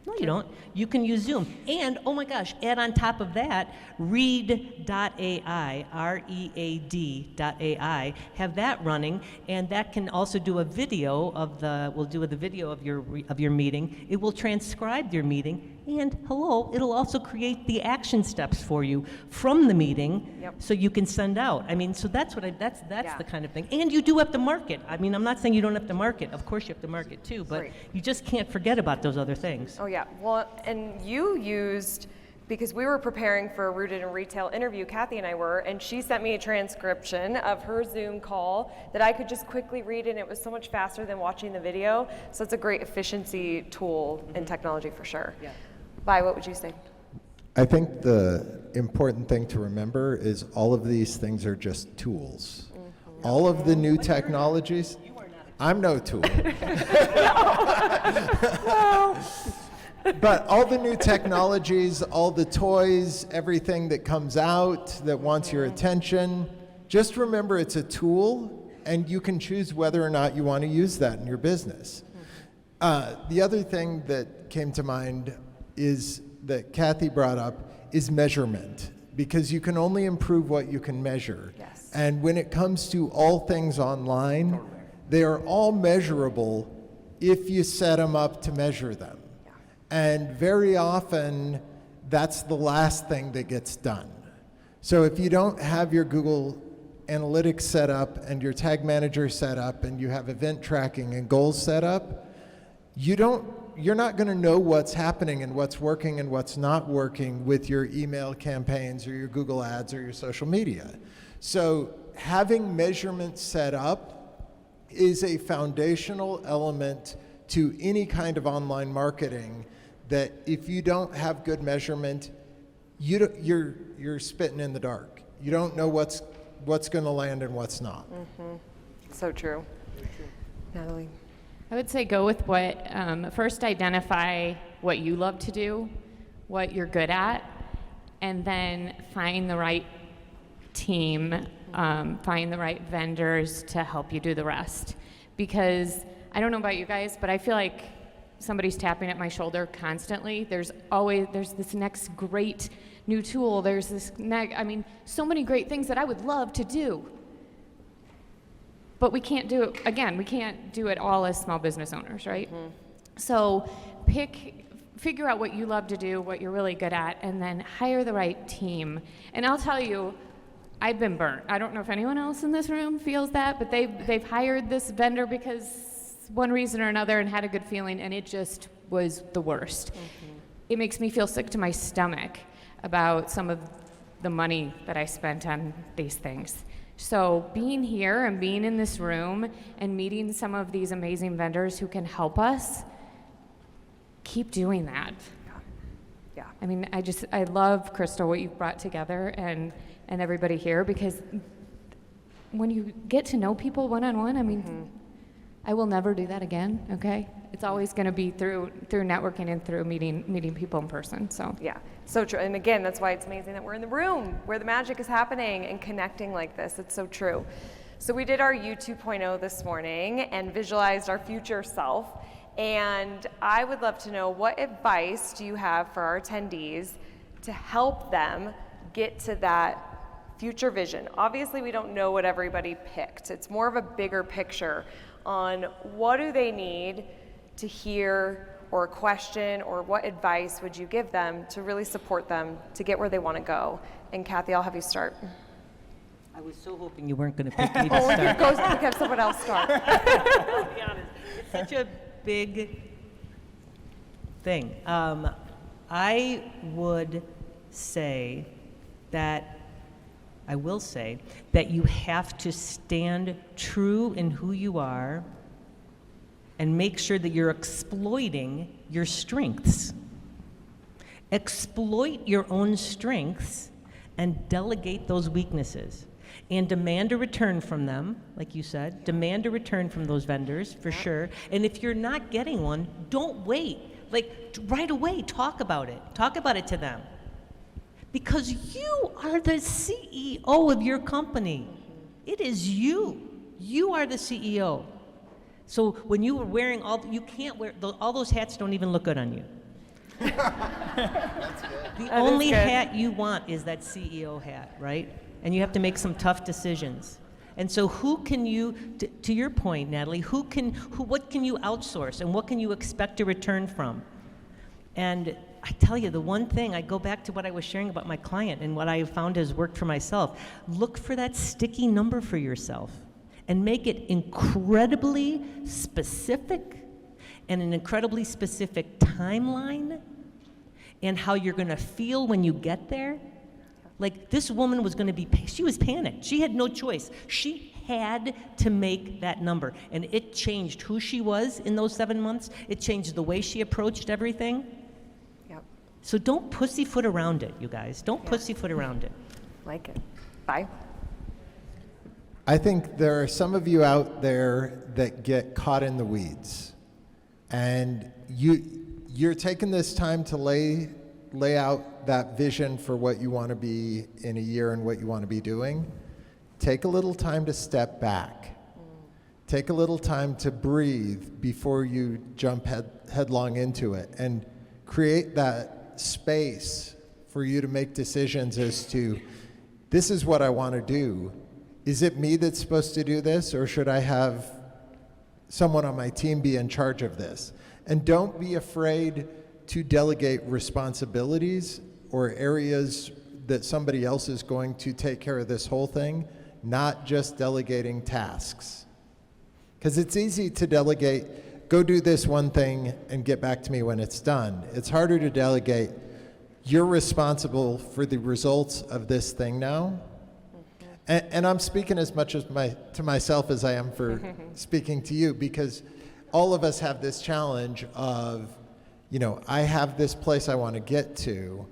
[SPEAKER 3] No, you don't. You can use Zoom. And, oh my gosh, add on top of that, read.ai, READ.ai, have that running, and that can also do a video of the video of your meeting. It will transcribe your meeting, and it'll also create the action steps for you from the meeting, so you can send out. So that's the kind of thing. And you do have to market. I'm not saying you don't have to market. Of course you have to market too, but you just can't forget about those other things.
[SPEAKER 6] Oh yeah, well, and you used, because we were preparing for a Rooted in Retail interview, Kathy and I were, and she sent me a transcription of her Zoom call that I could just quickly read, and it was so much faster than watching the video. So it's a great efficiency tool in technology for sure. Yeah. Vi, what would you say?
[SPEAKER 4] I think the important thing to remember is all of these things are just tools. Mm-hmm. All of the new technologies, I'm no tool.
[SPEAKER 6] No.
[SPEAKER 4] But all the new technologies, all the toys, everything that comes out that wants your attention, just remember it's a tool, and you can choose whether or not you want to use that in your business. The other thing that came to mind is that Kathy brought up is measurement, because you can only improve what you can measure.
[SPEAKER 6] Yes.
[SPEAKER 4] And when it comes to all things online, they are all measurable if you set them up to measure them. And very often, that's the last thing that gets done. So if you don't have your Google Analytics set up and your Tag Manager set up and you have event tracking and goals set up, you're not going to know what's happening and what's working and what's not working with your email campaigns or your Google Ads or your social media. So having measurements set up is a foundational element to any kind of online marketing, that if you don't have good measurement, you're spitting in the dark. You don't know what's going to land and what's not.
[SPEAKER 6] Mm-hmm. So true. Natalie.
[SPEAKER 5] I would say go with what, first identify what you love to do, what you're good at, and then find the right team, find the right vendors to help you do the rest. Because I don't know about you guys, but I feel like somebody's tapping at my shoulder constantly. There's this next great new tool. There's this so many great things that I would love to do. But we can't do it, again, we can't do it all as small business owners, right? So figure out what you love to do, what you're really good at, and then hire the right team. And I'll tell you, I've been burnt. I don't know if anyone else in this room feels that, but they've hired this vendor because one reason or another and had a good feeling, and it just was the worst. It makes me feel sick to my stomach about some of the money that I spent on these things. So being here and being in this room and meeting some of these amazing vendors who can help us, keep doing that.
[SPEAKER 6] Yeah.
[SPEAKER 5] I mean, I love, Crystal, what you've brought together and everybody here, because when you get to know people one-on-one, I mean, I will never do that again, okay? It's always going to be through networking and through meeting people in person, so.
[SPEAKER 6] Yeah, so true. And again, that's why it's amazing that we're in the room where the magic is happening and connecting like this. It's so true. So we did our U 2.0 this morning and visualized our future self. And I would love to know, what advice do you have for our attendees to help them get to that future vision? Obviously, we don't know what everybody picked. It's more of a bigger picture on what do they need to hear, or a question, or what advice would you give them to really support them to get where they want to go? And Kathy, I'll have you start.
[SPEAKER 3] I was so hoping you weren't going to pick me to start.
[SPEAKER 6] We can have someone else start.
[SPEAKER 3] I'll be honest. It's such a big thing. I will say that you have to stand true in who you are and make sure that you're exploiting your strengths. Exploit your own strengths and delegate those weaknesses. And demand a return from them, like you said. Demand a return from those vendors, for sure. And if you're not getting one, don't wait. Like, right away, talk about it. Talk about it to them. Because you are the CEO of your company. It is you. You are the CEO. So when you were wearing you can't wear, all those hats don't even look good on you.
[SPEAKER 4] That's good.
[SPEAKER 3] The only hat you want is that CEO hat, right? And you have to make some tough decisions. And so who can you, to your point, Natalie, what can you outsource and what can you expect a return from? And I tell you, the one thing, I go back to what I was sharing about my client and what I found has worked for myself. Look for that sticky number for yourself and make it incredibly specific and an incredibly specific timeline and how you're going to feel when you get there. Like, this woman was going to she was panicked. She had no choice. She had to make that number. And it changed who she was in those 7 months. It changed the way she approached everything.
[SPEAKER 6] Yep.
[SPEAKER 3] So don't pussyfoot around it, you guys. Don't pussyfoot around it.
[SPEAKER 6] Like it. Bye.
[SPEAKER 4] I think there are some of you out there that get caught in the weeds. And you're taking this time to lay out that vision for what you want to be in a year and what you want to be doing. Take a little time to step back. Take a little time to breathe before you jump headlong into it, and create that space for you to make decisions as to, this is what I want to do. Is it me that's supposed to do this, or should I have someone on my team be in charge of this? And don't be afraid to delegate responsibilities or areas that somebody else is going to take care of this whole thing, not just delegating tasks. Because it's easy to delegate, go do this one thing and get back to me when it's done. It's harder to delegate, you're responsible for the results of this thing now. And I'm speaking as much as to myself as I am for speaking to you, because all of us have this challenge of, I have this place I want to get to,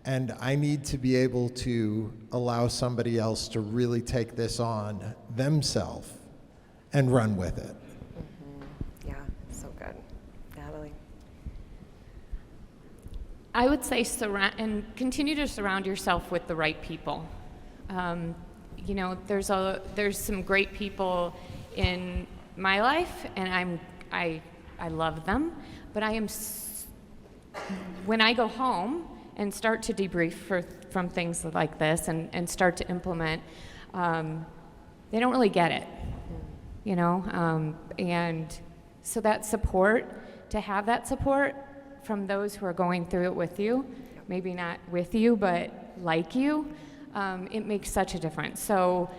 [SPEAKER 4] and I need to be able to allow somebody else to really take this on themselves and run with it.
[SPEAKER 6] Yeah,
[SPEAKER 5] I would say continue to surround yourself with the right people. You know, there's some great people in my life, and I love them, but when I go home and start to debrief from things like this and start to implement, they don't really get it, you know, and so that support, to have that support from those who are going through it with you, maybe not with you, but like you, it makes such a difference. So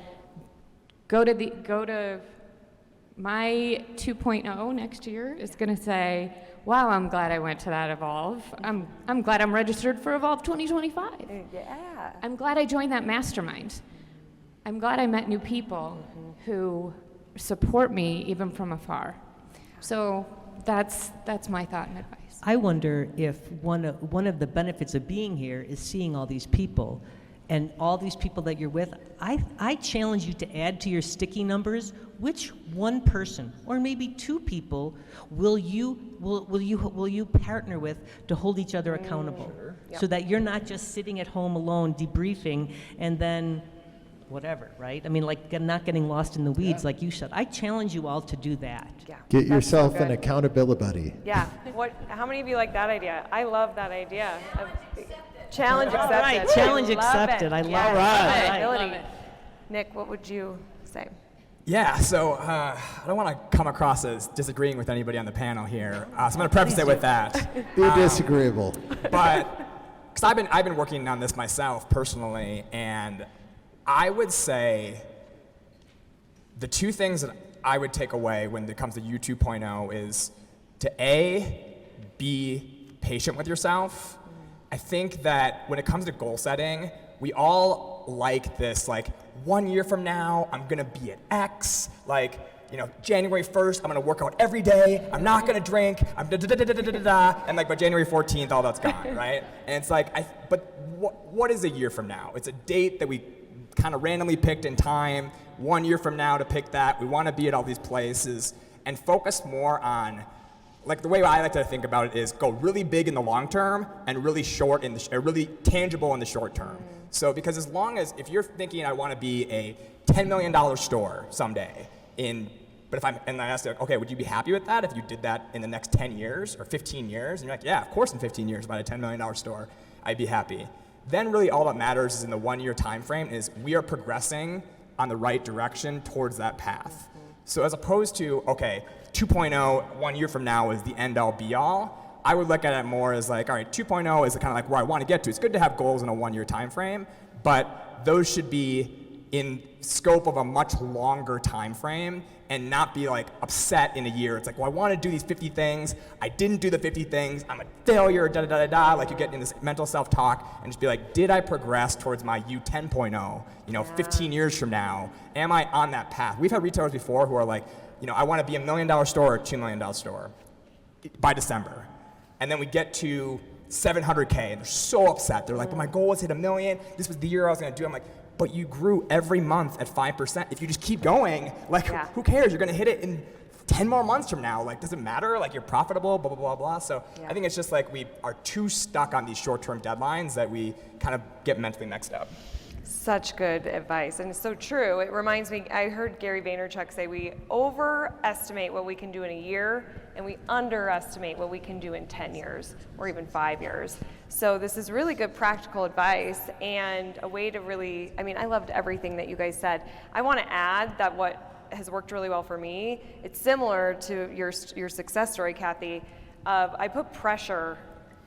[SPEAKER 5] go to my 2.0 next year is going to say, wow, I'm glad I went to that Evolve. I'm glad I'm registered for Evolve 2025.
[SPEAKER 6] Yeah.
[SPEAKER 5] I'm glad I joined that mastermind. I'm glad I met new people who support me even from afar. So that's my thought and advice.
[SPEAKER 3] I wonder if one of the benefits of being here is seeing all these people, and all these people that you're with. I challenge you to add to your sticky numbers which one person or maybe two people will you partner with to hold each other accountable, so that you're not just sitting at home alone debriefing and then whatever, right? I mean, like not getting lost in the weeds, like you said. I challenge you all to do that.
[SPEAKER 6] Yeah.
[SPEAKER 4] Get yourself
[SPEAKER 6] so
[SPEAKER 4] an accountability buddy.
[SPEAKER 6] Yeah. How many of you like that idea? I love that idea. Challenge accepted.
[SPEAKER 3] Right, challenge accepted. I love it.
[SPEAKER 6] Love it. Nick, what would you say?
[SPEAKER 2] Yeah, so I don't want to come across as disagreeing with anybody on the panel here, so I'm going to preface it with that.
[SPEAKER 4] Be disagreeable.
[SPEAKER 2] But because I've been working on this myself personally, and I would say the two things that I would take away when it comes to U 2.0 is to be patient with yourself. I think that when it comes to goal setting, we all like this, like 1 year from now, I'm gonna be at X, like, you know, January 1st, I'm gonna work out every day, I'm not gonna drink, I'm da-da-da-da-da-da-da, and like by January 14th, all that's gone, right? And it's like, but what is a year from now? It's a date that we kind of randomly picked in time, 1 year from now to pick that, we wanna be at all these places, and focus more on, like the way I like to think about it is go really big in the long term and really short really tangible in the short term. So because if you're thinking I want to be a $10 million store someday, and I ask you, okay, would you be happy with that if you did that in the next 10 years or 15 years? And you're like, yeah, of course in 15 years, about a $10 million store, I'd be happy. Then really all that matters is in the 1 year time frame is we are progressing on the right direction towards that path. So as opposed to, okay, 2.0, 1 year from now is the end all be all, I would look at it more as like, all right, 2.0 is kind of like where I want to get to. It's good to have goals in a 1 year time frame, but those should be in scope of a much longer time frame and not be like upset in a year. It's like, well, I want to do these 50 things. I didn't do the 50 things. I'm a failure, da da da da da. Like you get in this mental self-talk and just be like, did I progress towards my U 10.0, 15 years from now? Am I on that path? We've had retailers before who are like, I want to be $1 million store or $2 million store by December. And then we get to 700K and they're so upset. They're like, but my goal was hit 1 million. This was the year I was going to do it. I'm like, but you grew every month at 5%. If you just keep going, who cares? You're going to hit it in 10 more months from now. Like, does it matter? Like, you're profitable, blah, blah, blah, blah. So I think it's just like we are too stuck on these short-term deadlines that we kind of get mentally mixed up.
[SPEAKER 6] Such good advice, and it's so true. It reminds me, I heard Gary Vaynerchuk say we overestimate what we can do in a year, and we underestimate what we can do in 10 years, or even 5 years. So this is really good practical advice, and a way to really, I loved everything that you guys said. I want to add that what has worked really well for me, it's similar to your success story, Kathy, of I put pressure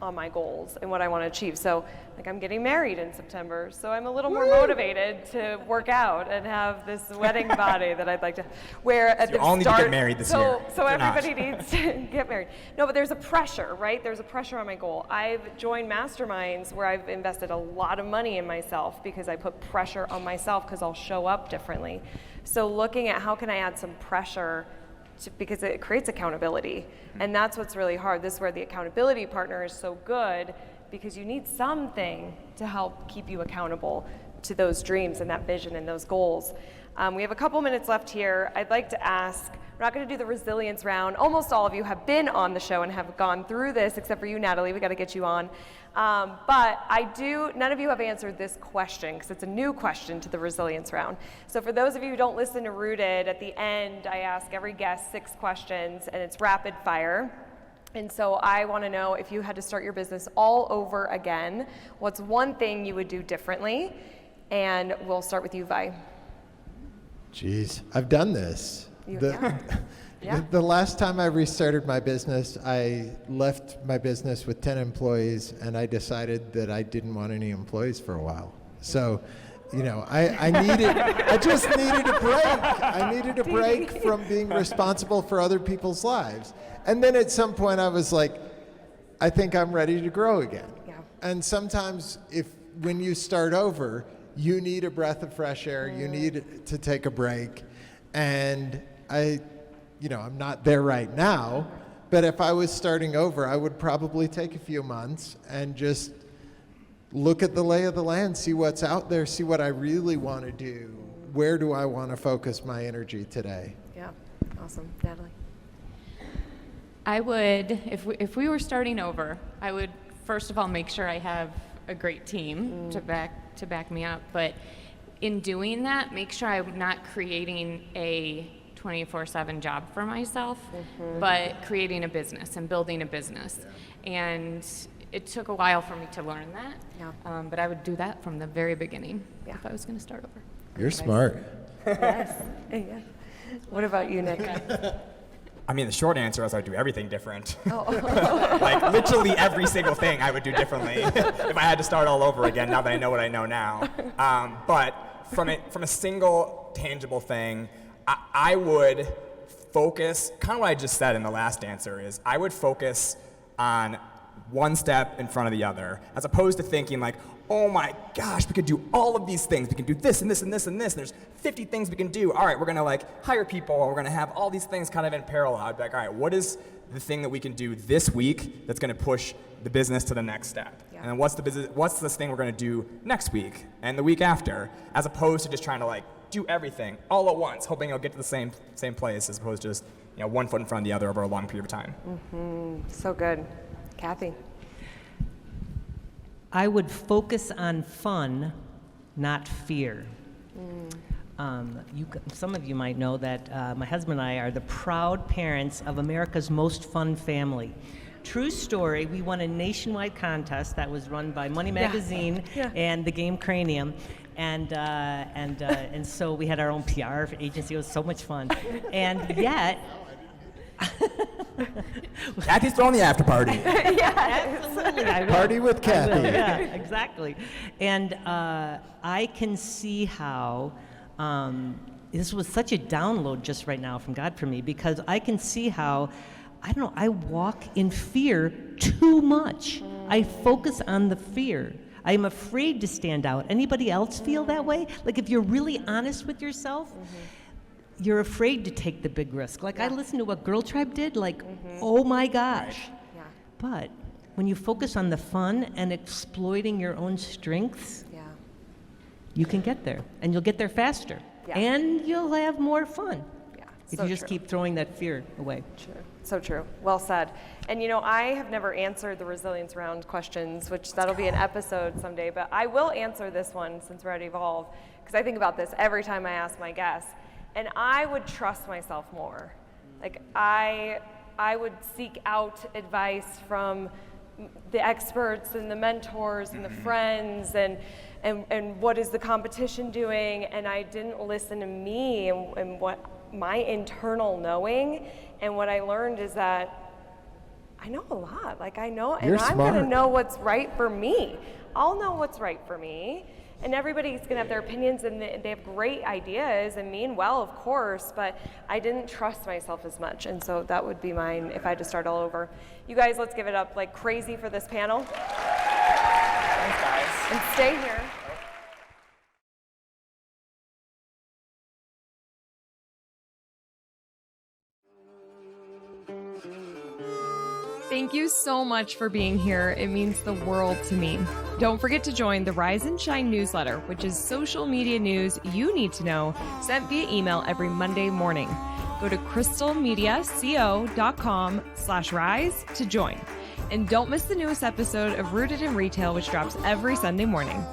[SPEAKER 6] on my goals and what I want to achieve. So like I'm getting married in September, so I'm a little more motivated to work out and have this wedding body that I'd like to wear at the start.
[SPEAKER 2] You all need to get married this year.
[SPEAKER 6] So everybody needs to get married. No, but there's a pressure, right? There's a pressure on my goal. I've joined masterminds where I've invested a lot of money in myself because I put pressure on myself because I'll show up differently. So looking at how can I add some pressure because it creates accountability. And that's what's really hard. This is where the accountability partner is so good because you need something to help keep you accountable. to those dreams and that vision and those goals. We have a couple minutes left here. I'd like to ask, we're not going to do the resilience round. Almost all of you have been on the show and have gone through this, except for you, Natalie. We got to get you on. But none of you have answered this question because it's a new question to the resilience round. So for those of you who don't listen to Rooted, at the end, I ask every guest 6 questions, and it's rapid fire. And so I want to know, if you had to start your business all over again, what's one thing you would do differently? And we'll start with you, Vi.
[SPEAKER 4] Jeez, I've done this. The last time I restarted my business, I left my business with 10 employees, and I decided that I didn't want any employees for a while. So, I just needed a break. I needed a break from being responsible for other people's lives. And then at some point I was like, I think I'm ready to grow again.
[SPEAKER 6] Yeah.
[SPEAKER 4] And sometimes when you start over, you need a breath of fresh air, you need to take a break. And I'm not there right now, but if I was starting over, I would probably take a few months and just look at the lay of the land, see what's out there, see what I really want to do. Where do I want to focus my energy today?
[SPEAKER 6] Yeah, awesome. Natalie?
[SPEAKER 5] I would, if we were starting over, I would first of all make sure I have a great team to back me up. But in doing that, make sure I'm not creating a 24/7 job for myself, but creating a business and building a business. And it took a while for me to learn that.
[SPEAKER 6] Yeah.
[SPEAKER 5] But I would do that from the very beginning if I was going to start over.
[SPEAKER 4] You're smart.
[SPEAKER 6] Yes. Yeah. What about you, Nick?
[SPEAKER 2] I mean, the short answer is I'd do everything different. Like literally every single thing I would do differently if I had to start all over again, now that I know what I know now. But from a single tangible thing, I would focus, kind of what I just said in the last answer is, I would focus on one step in front of the other, as opposed to thinking like, oh my gosh, we could do all of these things. We can do this and this and this and this. And there's 50 things we can do. All right, we're gonna hire people. We're gonna have all these things kind of in parallel. I'd be like, all right, what is the thing that we can do this week that's gonna push the business to the next step?
[SPEAKER 6] Yeah.
[SPEAKER 2] And then what's this thing we're gonna do next week and the week after, as opposed to just trying to do everything all at once, hoping it'll get to the same place, as opposed to just one foot in front of the other over a long period of time.
[SPEAKER 6] So good. Kathy?
[SPEAKER 3] I would focus on fun, not fear. Some of you might know that my husband and I are the proud parents of America's Most Fun Family. True story, we won a nationwide contest that was run by Money Magazine and the game Cranium. And so we had our own PR agency. It was so much fun. And yet...
[SPEAKER 2] Kathy's throwing the after party.
[SPEAKER 3] Absolutely.
[SPEAKER 4] Party with Kathy.
[SPEAKER 3] Yeah, exactly. And I can see how this was such a download just right now from God for me, because I can see how, I walk in fear too much. I focus on the fear. I'm afraid to stand out. Anybody else feel that way? Like, if you're really honest with yourself, you're afraid to take the big risk. I listened to what Girl Tribe did, oh my gosh.
[SPEAKER 6] Yeah.
[SPEAKER 3] But when you focus on the fun and exploiting your own strengths,
[SPEAKER 6] Yeah.
[SPEAKER 3] you can get there, and you'll get there faster,
[SPEAKER 6] Yeah.
[SPEAKER 3] and you'll have more fun
[SPEAKER 6] Yeah.
[SPEAKER 3] if
[SPEAKER 6] So
[SPEAKER 3] you just
[SPEAKER 6] true.
[SPEAKER 3] keep throwing that fear away.
[SPEAKER 6] True. So true. Well said. And I have never answered the resilience round questions, which that'll be an episode someday, but I will answer this one since we're at Evolve, because I think about this every time I ask my guests. And I would trust myself more. I would seek out advice from the experts and the mentors and the friends and what is the competition doing, and I didn't listen to me and what my internal knowing. And what I learned is that I know a lot. I know, and
[SPEAKER 4] You're
[SPEAKER 6] I'm gonna
[SPEAKER 4] smart.
[SPEAKER 6] know what's right for me. I'll know what's right for me. And everybody's gonna have their opinions, and they have great ideas and mean well, of course, but I didn't trust myself as much. And so that would be mine if I had to start all over. You guys, let's give it up like crazy for this panel.
[SPEAKER 2] Thanks, guys.
[SPEAKER 6] And stay here.
[SPEAKER 1] Thank you so much for being here. It means the world to me. Don't forget to join the Rise and Shine newsletter, which is social media news you need to know, sent via email every Monday morning. Go to crystalmediaco.com/rise to join. And don't miss the newest episode of Rooted in Retail, which drops every Sunday morning.